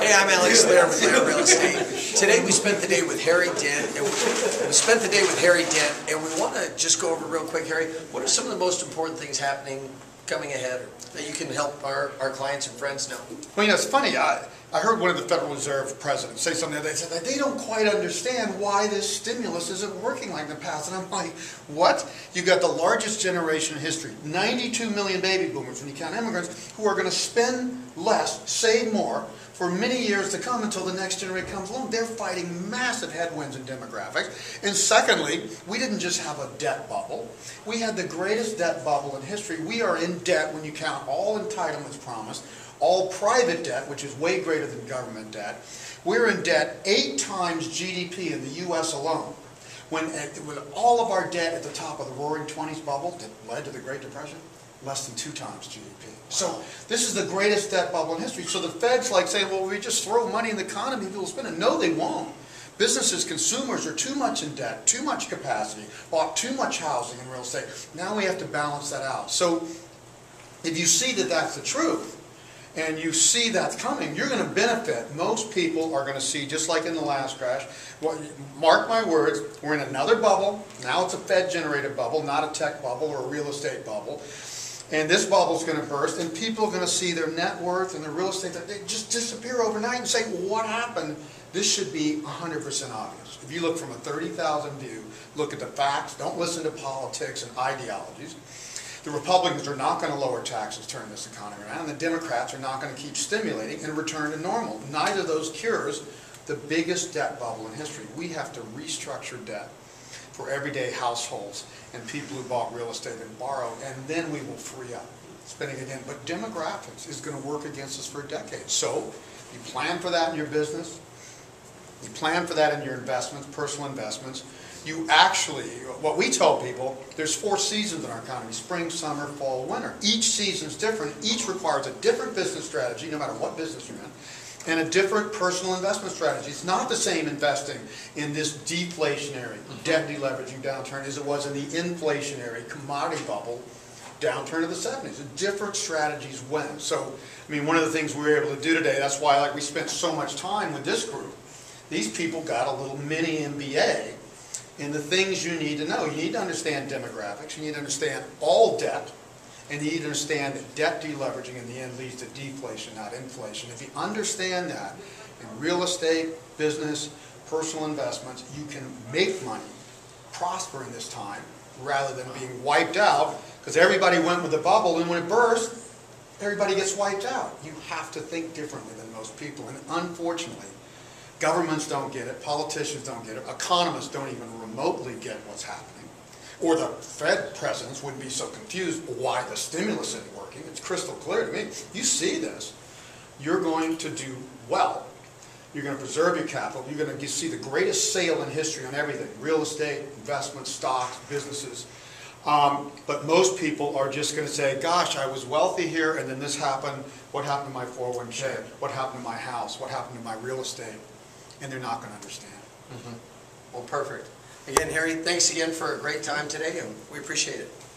Hey, I'm Lehr with Lehr Real Estate. Today we spent the day with Harry Dent, and we want to just go over real quick, Harry, what are some of the most important things happening coming ahead that you can help our clients and friends know? Well, you know, it's funny. I heard one of the Federal Reserve presidents say something that they said that they don't quite understand why this stimulus isn't working like in the past. And I'm like, what? You got the largest generation in history, 92 million baby boomers when you count immigrants, who are going to spend less, save more, for many years to come until the next generation comes along. They're fighting massive headwinds in demographics. And secondly, we didn't just have a debt bubble. We had the greatest debt bubble in history. We are in debt when you count all entitlements promised, all private debt, which is way greater than government debt. We're in debt 8 times GDP in the U.S. alone. When all of our debt at the top of the Roaring '20s bubble that led to the Great Depression, less than 2 times GDP. So this is the greatest debt bubble in history. So the Fed's like saying, well, we just throw money in the economy, people will spend it. No, they won't. Businesses, consumers are too much in debt, too much capacity, bought too much housing and real estate. Now we have to balance that out. So if you see that that's the truth, and you see that's coming, you're going to benefit. Most people are going to see, just like in the last crash, well, mark my words, we're in another bubble. Now it's a Fed-generated bubble, not a tech bubble or a real estate bubble. And this bubble's going to burst, and people are going to see their net worth and their real estate, they just disappear overnight and say, well, what happened? This should be 100% obvious. If you look from a 30,000 view, look at the facts, don't listen to politics and ideologies. The Republicans are not going to lower taxes, turn this economy around, and the Democrats are not going to keep stimulating and return to normal. Neither of those cures the biggest debt bubble in history. We have to restructure debt for everyday households and people who bought real estate and borrow, and then we will free up spending again. But demographics is going to work against us for decades. So you plan for that in your business. You plan for that in your investments, personal investments. You actually, what we tell people, there's 4 seasons in our economy: spring, summer, fall, winter. Each season's different. Each requires a different business strategy, no matter what business you're in, and a different personal investment strategy. It's not the same investing in this deflationary, debt deleveraging downturn as it was in the inflationary commodity bubble downturn of the 70s. Different strategies win. So, I mean, one of the things we were able to do today, that's why we spent so much time with this group. These people got a little mini MBA in the things you need to know. You need to understand demographics. You need to understand all debt. And you need to understand that debt deleveraging in the end leads to deflation, not inflation. If you understand that in real estate, business, personal investments, you can make money, prosper in this time, rather than being wiped out, because everybody went with the bubble, and when it burst, everybody gets wiped out. You have to think differently than most people, and unfortunately, governments don't get it, politicians don't get it, economists don't even remotely get what's happening. Or the Fed presidents wouldn't be so confused why the stimulus isn't working. It's crystal clear to me. You see this, you're going to do well. You're going to preserve your capital. You're going to see the greatest sale in history on everything: real estate, investments, stocks, businesses. But most people are just going to say, gosh, I was wealthy here, and then this happened. What happened to my 401k? Sure. What happened to my house? What happened to my real estate? And they're not going to understand. Well, perfect. Again, Harry, thanks again for a great time today, and we appreciate it.